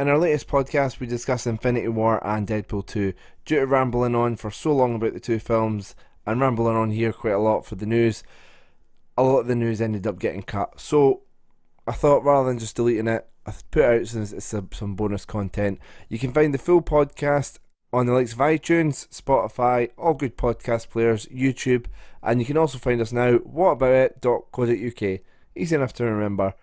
In our latest podcast, we discussed Infinity War and Deadpool 2. Due to rambling on for so long about the two films, and rambling on here quite a lot for the news, a lot of the news ended up getting cut. So I thought rather than just deleting it, I put out some bonus content. You can find the full podcast on the likes of iTunes, Spotify, all good podcast players, YouTube, and you can also find us now, whataboutit.co.uk. Easy enough to remember.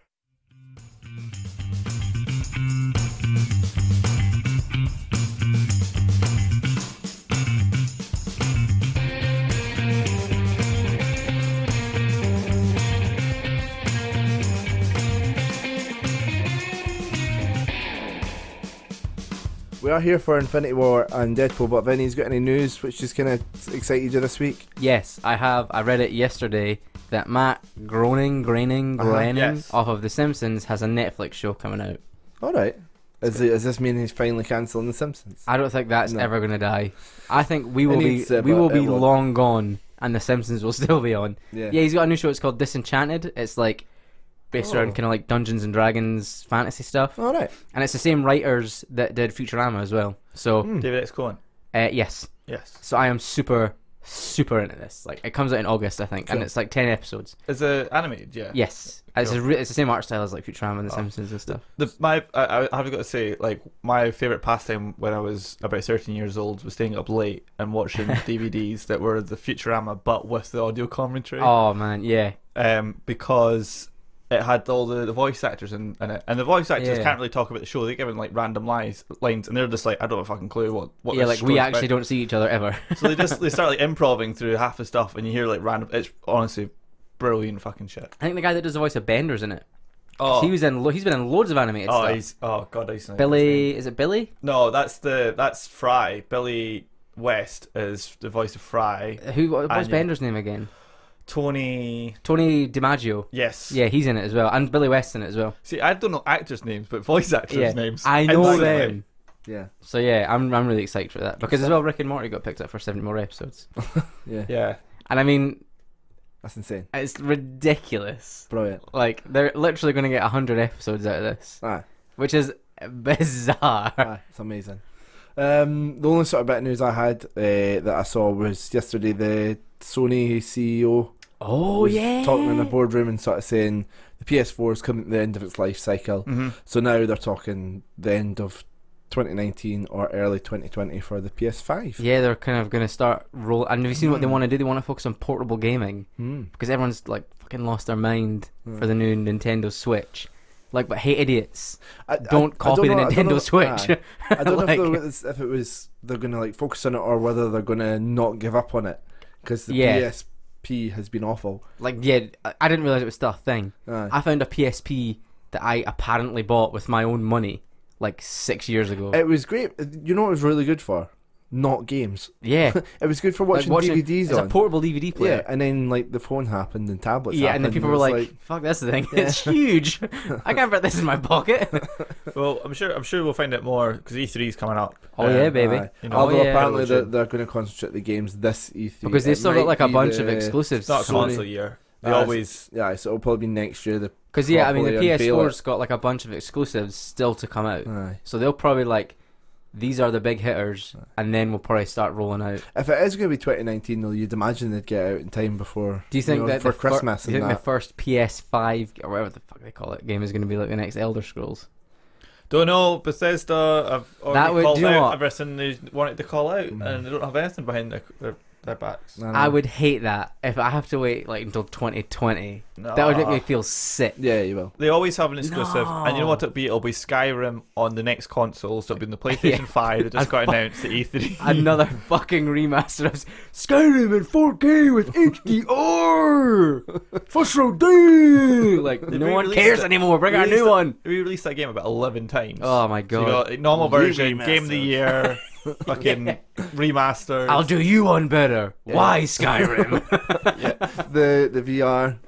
We are here for Infinity War and Deadpool, but Vinny's got any news which is kind of excited you this week? Yes, I have. I read it yesterday that Matt Groening yes. off of The Simpsons has a Netflix show coming out. Alright. Does this mean he's finally cancelling The Simpsons? I don't think that's ever going to die. I think we will be will. long gone and The Simpsons will still be on. Yeah, he's got a new show. It's called Disenchanted. It's like based around kind of like Dungeons and Dragons fantasy stuff. Alright. And it's the same writers that did Futurama as well. So David X. Cohen. Yes. So I am super into this. Like, it comes out in August, I think, and it's like 10 episodes. Is it animated? Yeah. Yes. Cool. It's the same art style as like Futurama and The Simpsons and stuff. I have got to say, like, my favourite pastime when I was about 13 years old was staying up late and watching DVDs that were the Futurama but with the audio commentary. Oh man, yeah. Because it had all the voice actors in it, and the voice actors can't really talk about the show. They give them like random lines, and they're just like, I don't have a fucking clue what. Yeah, like we actually don't see each other ever. So they start like improving through half the stuff, and you hear like random. It's honestly brilliant fucking shit. I think the guy that does the voice of Bender's in it. Oh, he's been in loads of animated stuff. I used to know Billy, is it Billy? No, that's Fry. Billy West is the voice of Fry. What's Bender's name again? Tony DiMaggio. Yes. Yeah, he's in it as well, and Billy West's in it as well. See, I don't know actors' names, but voice actors' names. I know them. Yeah. So yeah, I'm really excited for that because as well, Rick and Morty got picked up for 70 more episodes. Yeah. And I mean, that's insane. It's ridiculous. Brilliant. Like, they're literally going to get 100 episodes out of this, which is bizarre. It's amazing. The only sort of bit of news I had that I saw was yesterday the Sony CEO talking in a boardroom and sort of saying the PS4 is coming to the end of its life cycle. So now they're talking the end of 2019 or early 2020 for the PS5. Yeah, they're kind of going to start roll. And have you seen what they want to do? They want to focus on portable gaming because everyone's like fucking lost their mind for the new Nintendo Switch. Like, but hey, idiots, don't copy the Nintendo Switch. I don't know if it was they're going to like focus on it or whether they're going to not give up on it because the PSP has been awful. Like, I didn't realize it was still a thing. I found a PSP that I apparently bought with my own money like 6 years ago. It was great. You know what it was really good for? Not games. Yeah. It was good for watching DVDs it's a portable DVD player. Yeah, and then like the phone happened and tablets happened. Yeah, and then people were like, fuck this thing. It's huge. I can't put this in my pocket. Well, I'm sure we'll find out more because E3 is coming up. Oh yeah, baby. Although apparently they're going to concentrate the games this E3 because they still got like a bunch of exclusives. It's not a console year. They always so it'll probably be next year. Because I mean the PS4's got like a bunch of exclusives still to come out. So they'll probably like, these are the big hitters, and then we'll probably start rolling out. If it is going to be 2019 though, you'd imagine they'd get out in time before. Do you think that for Christmas? Do you think the first PS5 or whatever the fuck they call it game is going to be like the next Elder Scrolls? Don't know. Bethesda have already called out everything they wanted to call out, and they don't have anything behind their backs. I would hate that if I have to wait like until 2020. That would make me feel sick. Yeah, you will. They always have an exclusive, and you know what it'll be? It'll be Skyrim on the next console. So it'll be in the PlayStation 5 that just got announced at E3. Another fucking remaster of Skyrim in 4K with HDR for so day. Like, no one cares anymore. Bring out a new one. We released that game about 11 times. Oh my god! So you got a normal version, game of the year. Fucking remastered. I'll do you one better. Why Skyrim? The VR.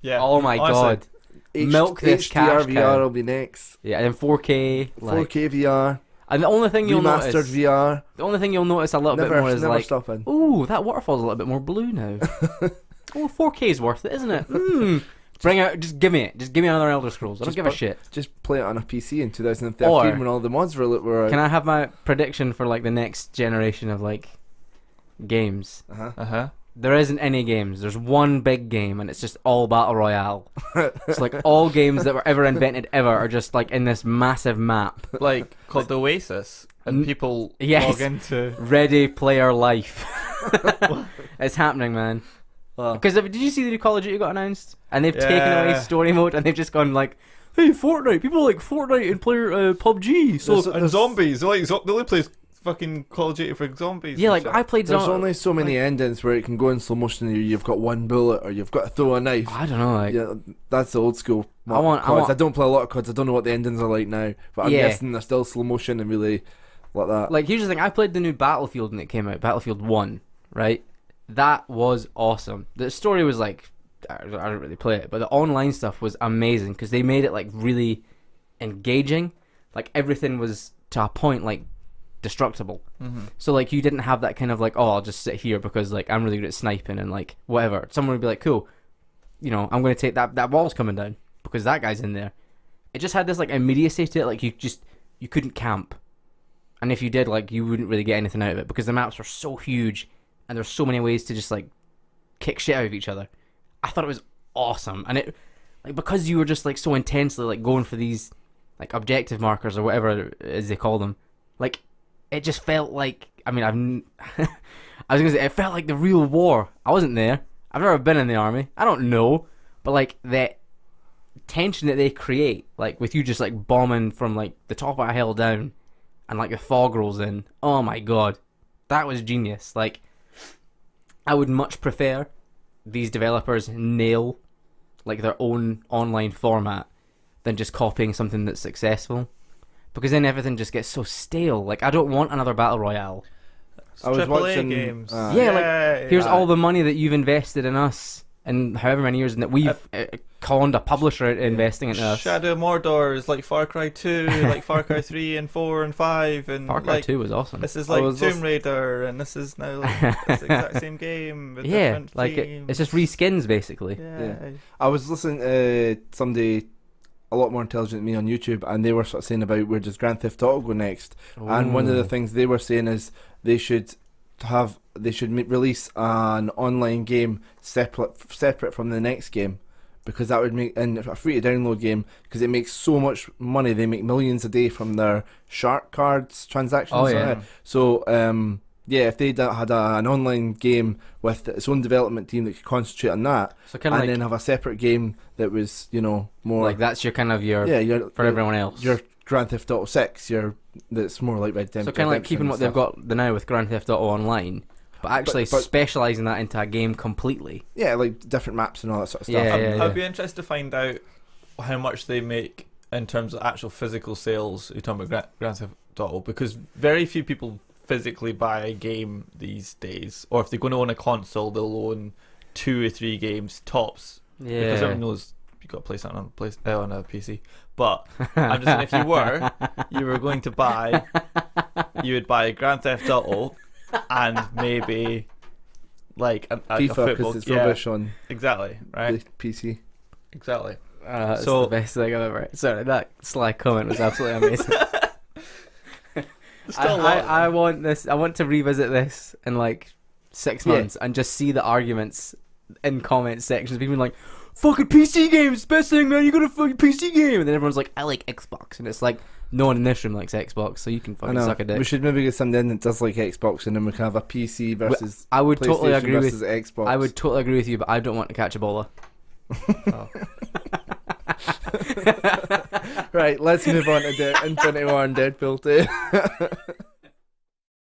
Yeah. Oh my god. Milk this cash HDR VR cow. will be next. Yeah, and then 4K. 4K VR. And the only thing you'll Remastered notice, VR. the only thing you'll notice a little bit more is like, stopping. ooh, that waterfall's a little bit more blue now. Oh, 4K is worth it, isn't it? Just give me it. Just give me another Elder Scrolls. I don't give a shit. Just play it on a PC in 2013 Or- when all the mods were out. Can I have my prediction for like the next generation of like games? There isn't any games. There's one big game, and it's just all battle royale. It's like all games that were ever invented ever are just like in this massive map. Like called the Oasis, and people Yes. log into. Ready Player Life. It's happening, man. Because did you see the new Call of Duty got announced? And they've taken away story mode, and they've just gone like, "Hey, Fortnite! People like Fortnite and play PUBG." So And zombies. They only play fucking Call of Duty for zombies. yeah, and like shit. I played. There's only so many endings where it can go in slow motion. And you've got one bullet, or you've got to throw a knife. I don't know, like Yeah, that's the old school. I want- CODs. I don't play a lot of CODs. I don't know what the endings are like now, but I'm Yeah. guessing they're still slow motion and really like that. Like here's the thing: I played the new Battlefield when it came out, Battlefield 1, right? That was awesome. The story was like, I don't really play it, but the online stuff was amazing because they made it like really engaging. Like everything was to a point like destructible. So like you didn't have that kind of like, oh, I'll just sit here because like I'm really good at sniping and like whatever. Someone would be like, cool, you know, I'm going to take that wall's coming down because that guy's in there. It just had this like immediacy to it. Like you couldn't camp. And if you did, like, you wouldn't really get anything out of it because the maps were so huge and there's so many ways to just, like, kick shit out of each other. I thought it was awesome. And it, like, because you were just, like, so intensely, like, going for these, like, objective markers or whatever as they call them, like, it just felt like, I mean, I was going to say, it felt like the real war. I wasn't there. I've never been in the army. I don't know. But, like, the tension that they create, like, with you just, like, bombing from, like, the top of a hill down, and like the fog rolls in. Oh my god, that was genius. Like, I would much prefer these developers nail like their own online format than just copying something that's successful, because then everything just gets so stale. Like, I don't want another battle royale. I was AAA watching games. Like here's all the money that you've invested in us and however many years, and that we've conned a publisher investing into us. Shadow of Mordor is like Far Cry 2, like Far Cry 3 and 4 and 5, and Far Cry like 2 was awesome. this is like Tomb Raider, and this is now like it's the exact same game with Yeah, different like themes. it's just reskins basically. Yeah. I was listening to somebody a lot more intelligent than me on YouTube, and they were sort of saying about where does Grand Theft Auto go next. And one of the things they were saying is they should release an online game separate from the next game, because that would make, and a free to download game, because it makes so much money. They make millions a day from their shark cards transactions. Oh, yeah. So yeah, if they had an online game with its own development team that could concentrate on that, So kind of and like, then have a separate game that was, you know, more like that's your kind of your your for everyone else. your Grand Theft Auto 6, that's more like Red Dead. So kind of like keeping what they've got now with Grand Theft Auto Online, but actually But- specialising that into a game completely. Yeah, like different maps and all that sort of stuff. Yeah. I'd be interested to find out how much they make in terms of actual physical sales. You're talking about Grand Theft Auto, because very few people physically buy a game these days, or if they're going to own a console, they'll own 2 or 3 games tops. Yeah. Because everyone knows you got to play something on a PC. But I'm just saying, if you were going to buy, you would buy Grand Theft Auto and maybe like a FIFA, football. because it's rubbish on Exactly, right? the PC. Exactly. That's So- the best thing I've ever. Sorry, that sly comment was absolutely amazing. Still a lot. I want this. I want to revisit this in like 6 months and just see the arguments in comment sections. People being like, "Fucking PC games, best thing, man. You got a fucking PC game," and then everyone's like, "I like Xbox," and it's like, no one in this room likes Xbox, so you can I fucking know. suck a dick. We should maybe get something in that does like Xbox, and then we can have a PC versus I would totally PlayStation agree versus with. Xbox. I would totally agree with you, but I don't want to catch Ebola. Right, let's move on to Infinity War and Deadpool 2.